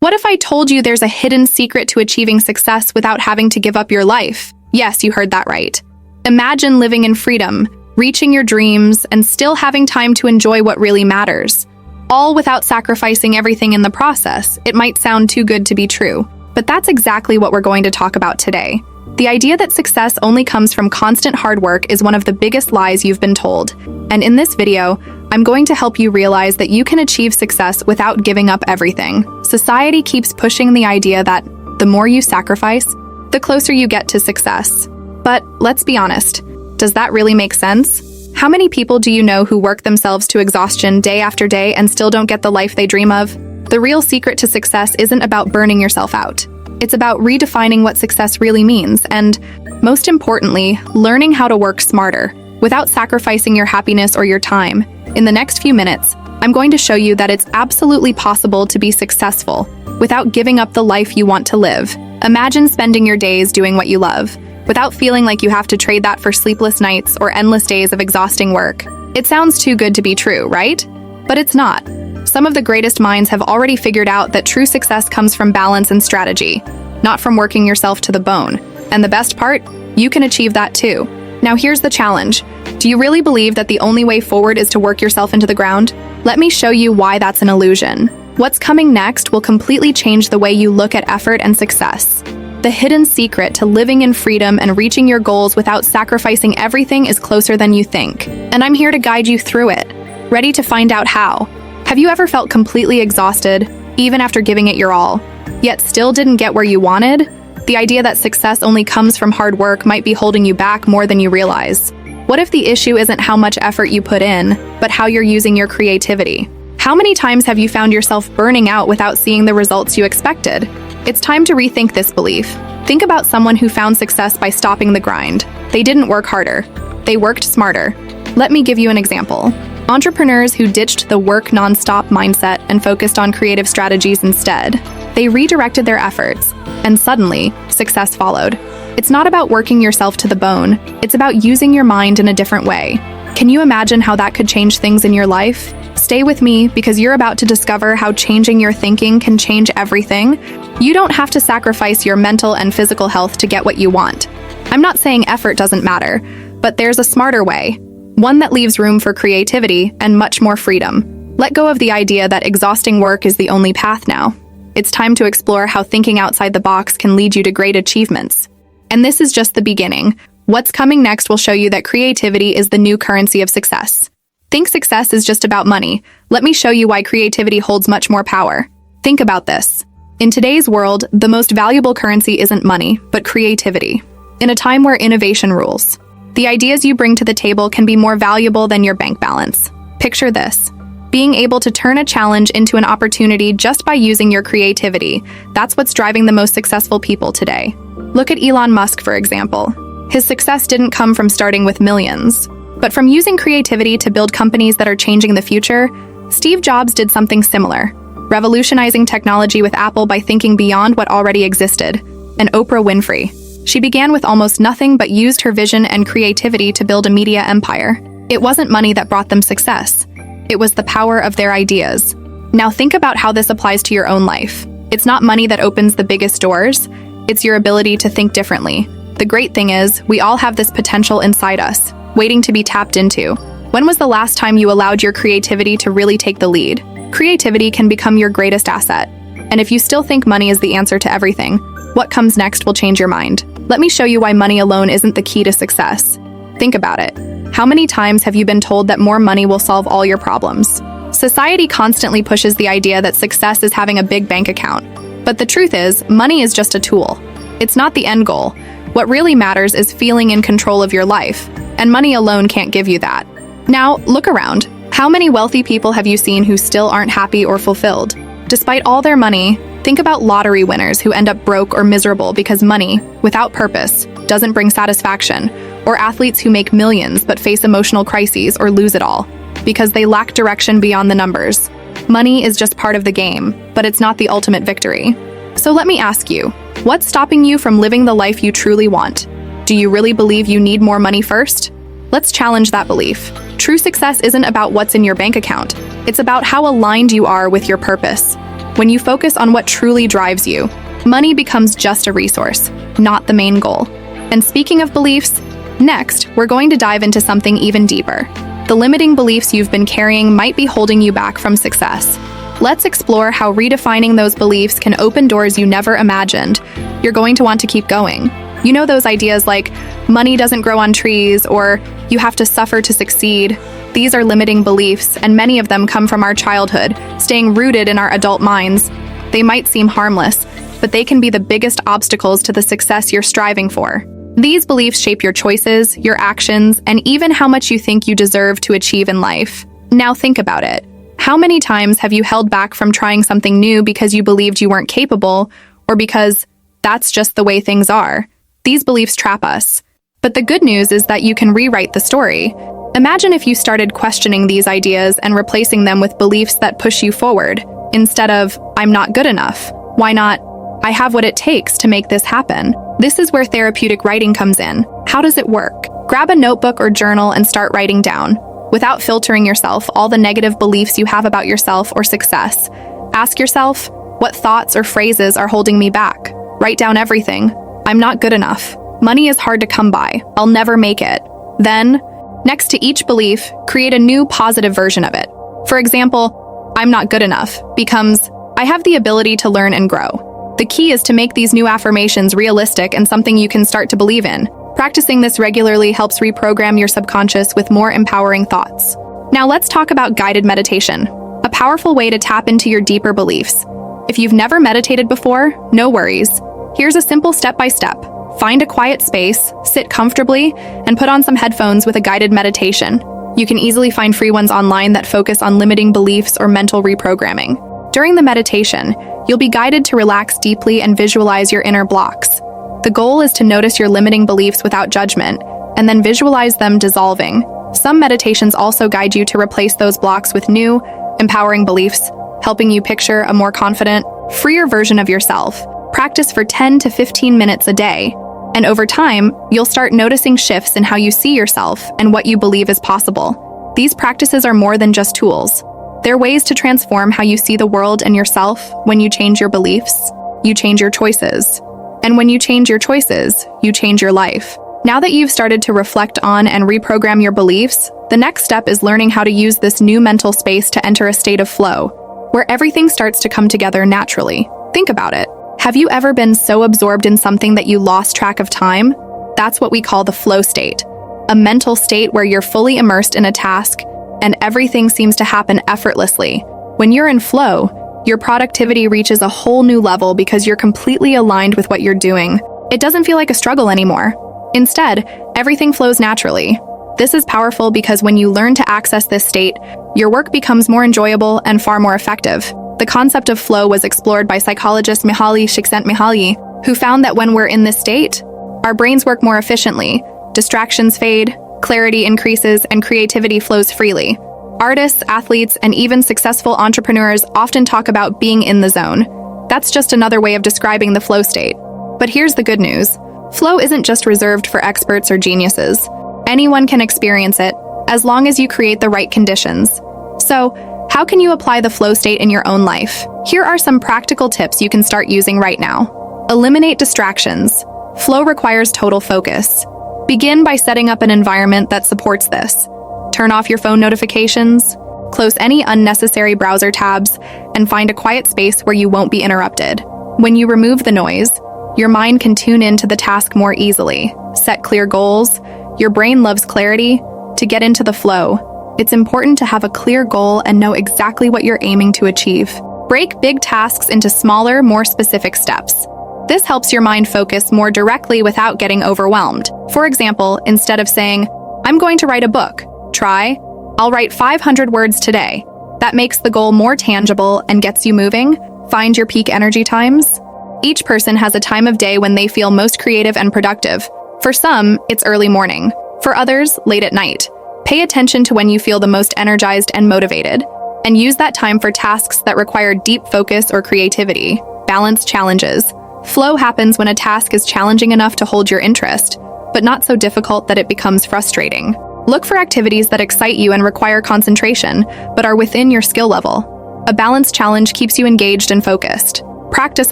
What if I told you there's a hidden secret to achieving success without having to give up your life? Yes, you heard that right. Imagine living in freedom, reaching your dreams, and still having time to enjoy what really matters. All without sacrificing everything in the process. It might sound too good to be true, but that's exactly what we're going to talk about today. The idea that success only comes from constant hard work is one of the biggest lies you've been told. And in this video, I'm going to help you realize that you can achieve success without giving up everything. Society keeps pushing the idea that the more you sacrifice, the closer you get to success. But let's be honest, does that really make sense? How many people do you know who work themselves to exhaustion day after day and still don't get the life they dream of? The real secret to success isn't about burning yourself out. It's about redefining what success really means and, most importantly, learning how to work smarter without sacrificing your happiness or your time. In the next few minutes, I'm going to show you that it's absolutely possible to be successful without giving up the life you want to live. Imagine spending your days doing what you love, without feeling like you have to trade that for sleepless nights or endless days of exhausting work. It sounds too good to be true, right? But it's not. Some of the greatest minds have already figured out that true success comes from balance and strategy, not from working yourself to the bone. And the best part? You can achieve that too. Now here's the challenge. Do you really believe that the only way forward is to work yourself into the ground? Let me show you why that's an illusion. What's coming next will completely change the way you look at effort and success. The hidden secret to living in freedom and reaching your goals without sacrificing everything is closer than you think. And I'm here to guide you through it. Ready to find out how? Have you ever felt completely exhausted, even after giving it your all, yet still didn't get where you wanted? The idea that success only comes from hard work might be holding you back more than you realize. What if the issue isn't how much effort you put in, but how you're using your creativity? How many times have you found yourself burning out without seeing the results you expected? It's time to rethink this belief. Think about someone who found success by stopping the grind. They didn't work harder. They worked smarter. Let me give you an example. Entrepreneurs who ditched the work nonstop mindset and focused on creative strategies instead. They redirected their efforts, and suddenly, success followed. It's not about working yourself to the bone. It's about using your mind in a different way. Can you imagine how that could change things in your life? Stay with me because you're about to discover how changing your thinking can change everything. You don't have to sacrifice your mental and physical health to get what you want. I'm not saying effort doesn't matter, but there's a smarter way. One that leaves room for creativity and much more freedom. Let go of the idea that exhausting work is the only path now. It's time to explore how thinking outside the box can lead you to great achievements. And this is just the beginning. What's coming next will show you that creativity is the new currency of success. Think success is just about money. Let me show you why creativity holds much more power. Think about this. In today's world, the most valuable currency isn't money, but creativity. In a time where innovation rules, the ideas you bring to the table can be more valuable than your bank balance. Picture this. Being able to turn a challenge into an opportunity just by using your creativity. That's what's driving the most successful people today. Look at Elon Musk, for example. His success didn't come from starting with millions, but from using creativity to build companies that are changing the future. Steve Jobs did something similar, revolutionizing technology with Apple by thinking beyond what already existed. And Oprah Winfrey. She began with almost nothing but used her vision and creativity to build a media empire. It wasn't money that brought them success. It was the power of their ideas. Now think about how this applies to your own life. It's not money that opens the biggest doors. It's your ability to think differently. The great thing is, we all have this potential inside us, waiting to be tapped into. When was the last time you allowed your creativity to really take the lead? Creativity can become your greatest asset. And if you still think money is the answer to everything, what comes next will change your mind. Let me show you why money alone isn't the key to success. Think about it. How many times have you been told that more money will solve all your problems? Society constantly pushes the idea that success is having a big bank account. But the truth is, money is just a tool. It's not the end goal. What really matters is feeling in control of your life, and money alone can't give you that. Now, look around. How many wealthy people have you seen who still aren't happy or fulfilled? Despite all their money, think about lottery winners who end up broke or miserable because money, without purpose, doesn't bring satisfaction, or athletes who make millions but face emotional crises or lose it all because they lack direction beyond the numbers. Money is just part of the game, but it's not the ultimate victory. So let me ask you, what's stopping you from living the life you truly want? Do you really believe you need more money first? Let's challenge that belief. True success isn't about what's in your bank account. It's about how aligned you are with your purpose. When you focus on what truly drives you, money becomes just a resource, not the main goal. And speaking of beliefs, next, we're going to dive into something even deeper. The limiting beliefs you've been carrying might be holding you back from success. Let's explore how redefining those beliefs can open doors you never imagined. You're going to want to keep going. You know those ideas like money doesn't grow on trees or you have to suffer to succeed. These are limiting beliefs, and many of them come from our childhood, staying rooted in our adult minds. They might seem harmless, but they can be the biggest obstacles to the success you're striving for. These beliefs shape your choices, your actions, and even how much you think you deserve to achieve in life. Now think about it. How many times have you held back from trying something new because you believed you weren't capable, or because that's just the way things are? These beliefs trap us. But the good news is that you can rewrite the story. Imagine if you started questioning these ideas and replacing them with beliefs that push you forward. Instead of, I'm not good enough. Why not, I have what it takes to make this happen? This is where therapeutic writing comes in. How does it work? Grab a notebook or journal and start writing down, without filtering yourself, all the negative beliefs you have about yourself or success. Ask yourself, what thoughts or phrases are holding me back? Write down everything. I'm not good enough. Money is hard to come by. I'll never make it. Then, next to each belief, create a new positive version of it. For example, I'm not good enough becomes, I have the ability to learn and grow. The key is to make these new affirmations realistic and something you can start to believe in. Practicing this regularly helps reprogram your subconscious with more empowering thoughts. Now let's talk about guided meditation, a powerful way to tap into your deeper beliefs. If you've never meditated before, no worries. Here's a simple step-by-step. Find a quiet space, sit comfortably, and put on some headphones with a guided meditation. You can easily find free ones online that focus on limiting beliefs or mental reprogramming. During the meditation, you'll be guided to relax deeply and visualize your inner blocks. The goal is to notice your limiting beliefs without judgment, and then visualize them dissolving. Some meditations also guide you to replace those blocks with new, empowering beliefs, helping you picture a more confident, freer version of yourself. Practice for 10 to 15 minutes a day, and over time, you'll start noticing shifts in how you see yourself and what you believe is possible. These practices are more than just tools. They're ways to transform how you see the world and yourself. When you change your beliefs, you change your choices. And when you change your choices, you change your life. Now that you've started to reflect on and reprogram your beliefs, the next step is learning how to use this new mental space to enter a state of flow, where everything starts to come together naturally. Think about it. Have you ever been so absorbed in something that you lost track of time? That's what we call the flow state, a mental state where you're fully immersed in a task and everything seems to happen effortlessly. When you're in flow, your productivity reaches a whole new level because you're completely aligned with what you're doing. It doesn't feel like a struggle anymore. Instead, everything flows naturally. This is powerful because when you learn to access this state, your work becomes more enjoyable and far more effective. The concept of flow was explored by psychologist Mihaly Csikszentmihalyi, who found that when we're in this state, our brains work more efficiently, distractions fade, clarity increases, and creativity flows freely. Artists, athletes, and even successful entrepreneurs often talk about being in the zone. That's just another way of describing the flow state. But here's the good news. Flow isn't just reserved for experts or geniuses. Anyone can experience it, as long as you create the right conditions. So, how can you apply the flow state in your own life? Here are some practical tips you can start using right now. Eliminate distractions. Flow requires total focus. Begin by setting up an environment that supports this. Turn off your phone notifications, close any unnecessary browser tabs, and find a quiet space where you won't be interrupted. When you remove the noise, your mind can tune into the task more easily. Set clear goals. Your brain loves clarity. To get into the flow, it's important to have a clear goal and know exactly what you're aiming to achieve. Break big tasks into smaller, more specific steps. This helps your mind focus more directly without getting overwhelmed. For example, instead of saying, I'm going to write a book, try, I'll write 500 words today. That makes the goal more tangible and gets you moving. Find your peak energy times. Each person has a time of day when they feel most creative and productive. For some, it's early morning. For others, late at night. Pay attention to when you feel the most energized and motivated, and use that time for tasks that require deep focus or creativity. Balance challenges. Flow happens when a task is challenging enough to hold your interest, but not so difficult that it becomes frustrating. Look for activities that excite you and require concentration, but are within your skill level. A balanced challenge keeps you engaged and focused. Practice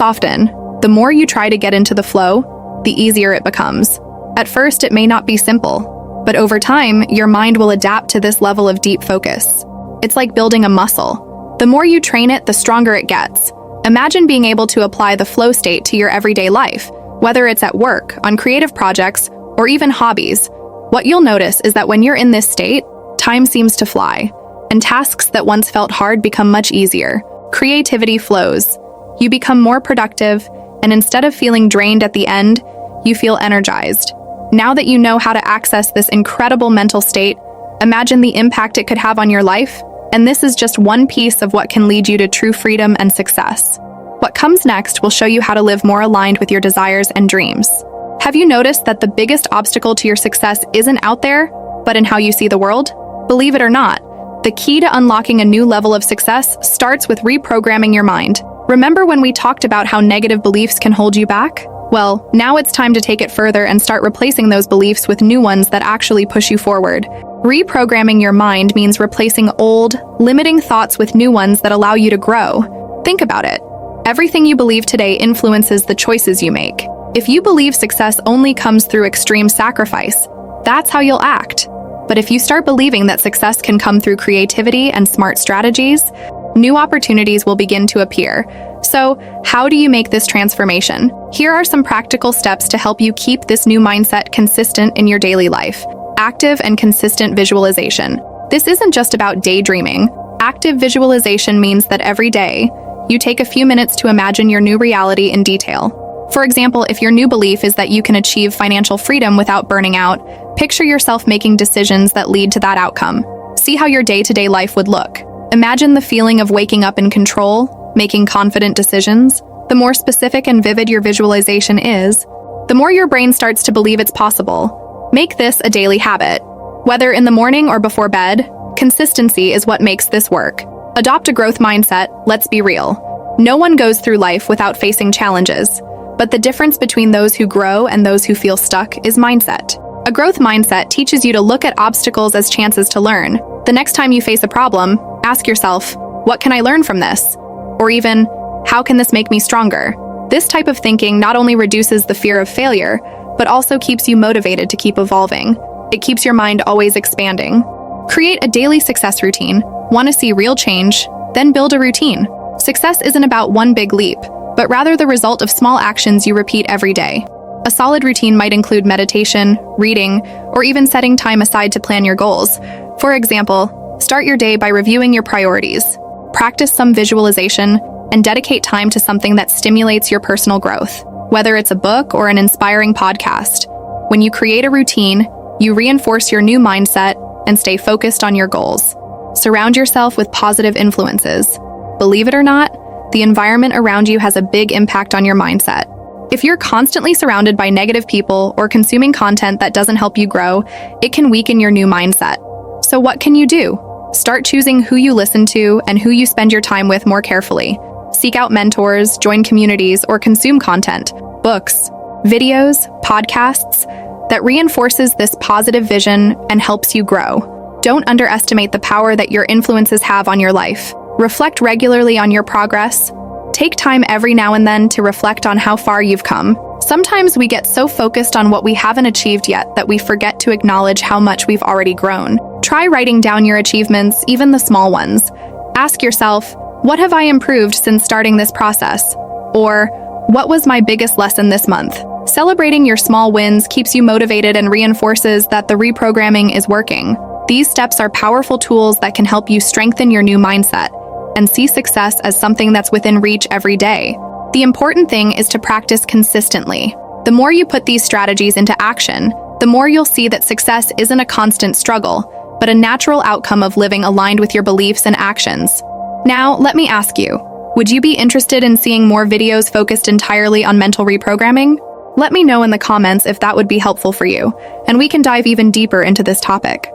often. The more you try to get into the flow, the easier it becomes. At first, it may not be simple, but over time, your mind will adapt to this level of deep focus. It's like building a muscle. The more you train it, the stronger it gets. Imagine being able to apply the flow state to your everyday life, whether it's at work, on creative projects, or even hobbies. What you'll notice is that when you're in this state, time seems to fly, and tasks that once felt hard become much easier. Creativity flows. You become more productive, and instead of feeling drained at the end, you feel energized. Now that you know how to access this incredible mental state, imagine the impact it could have on your life, and this is just one piece of what can lead you to true freedom and success. What comes next will show you how to live more aligned with your desires and dreams. Have you noticed that the biggest obstacle to your success isn't out there, but in how you see the world? Believe it or not, the key to unlocking a new level of success starts with reprogramming your mind. Remember when we talked about how negative beliefs can hold you back? Well, now it's time to take it further and start replacing those beliefs with new ones that actually push you forward. Reprogramming your mind means replacing old, limiting thoughts with new ones that allow you to grow. Think about it. Everything you believe today influences the choices you make. If you believe success only comes through extreme sacrifice, that's how you'll act. But if you start believing that success can come through creativity and smart strategies, new opportunities will begin to appear. So, how do you make this transformation? Here are some practical steps to help you keep this new mindset consistent in your daily life. Active and consistent visualization. This isn't just about daydreaming. Active visualization means that every day, you take a few minutes to imagine your new reality in detail. For example, if your new belief is that you can achieve financial freedom without burning out, picture yourself making decisions that lead to that outcome. See how your day-to-day life would look. Imagine the feeling of waking up in control, making confident decisions. The more specific and vivid your visualization is, the more your brain starts to believe it's possible. Make this a daily habit. Whether in the morning or before bed, consistency is what makes this work. Adopt a growth mindset. Let's be real. No one goes through life without facing challenges, but the difference between those who grow and those who feel stuck is mindset. A growth mindset teaches you to look at obstacles as chances to learn. The next time you face a problem, ask yourself, what can I learn from this? Or even, how can this make me stronger? This type of thinking not only reduces the fear of failure, but also keeps you motivated to keep evolving. It keeps your mind always expanding. Create a daily success routine. Want to see real change? Then build a routine. Success isn't about one big leap, but rather the result of small actions you repeat every day. A solid routine might include meditation, reading, or even setting time aside to plan your goals. For example, start your day by reviewing your priorities. Practice some visualization, and dedicate time to something that stimulates your personal growth, whether it's a book or an inspiring podcast. When you create a routine, you reinforce your new mindset and stay focused on your goals. Surround yourself with positive influences. Believe it or not, the environment around you has a big impact on your mindset. If you're constantly surrounded by negative people or consuming content that doesn't help you grow, it can weaken your new mindset. So what can you do? Start choosing who you listen to and who you spend your time with more carefully. Seek out mentors, join communities, or consume content, books, videos, podcasts that reinforces this positive vision and helps you grow. Don't underestimate the power that your influences have on your life. Reflect regularly on your progress. Take time every now and then to reflect on how far you've come. Sometimes we get so focused on what we haven't achieved yet that we forget to acknowledge how much we've already grown. Try writing down your achievements, even the small ones. Ask yourself, what have I improved since starting this process? Or, what was my biggest lesson this month? Celebrating your small wins keeps you motivated and reinforces that the reprogramming is working. These steps are powerful tools that can help you strengthen your new mindset and see success as something that's within reach every day. The important thing is to practice consistently. The more you put these strategies into action, the more you'll see that success isn't a constant struggle, but a natural outcome of living aligned with your beliefs and actions. Now, let me ask you, would you be interested in seeing more videos focused entirely on mental reprogramming? Let me know in the comments if that would be helpful for you, and we can dive even deeper into this topic.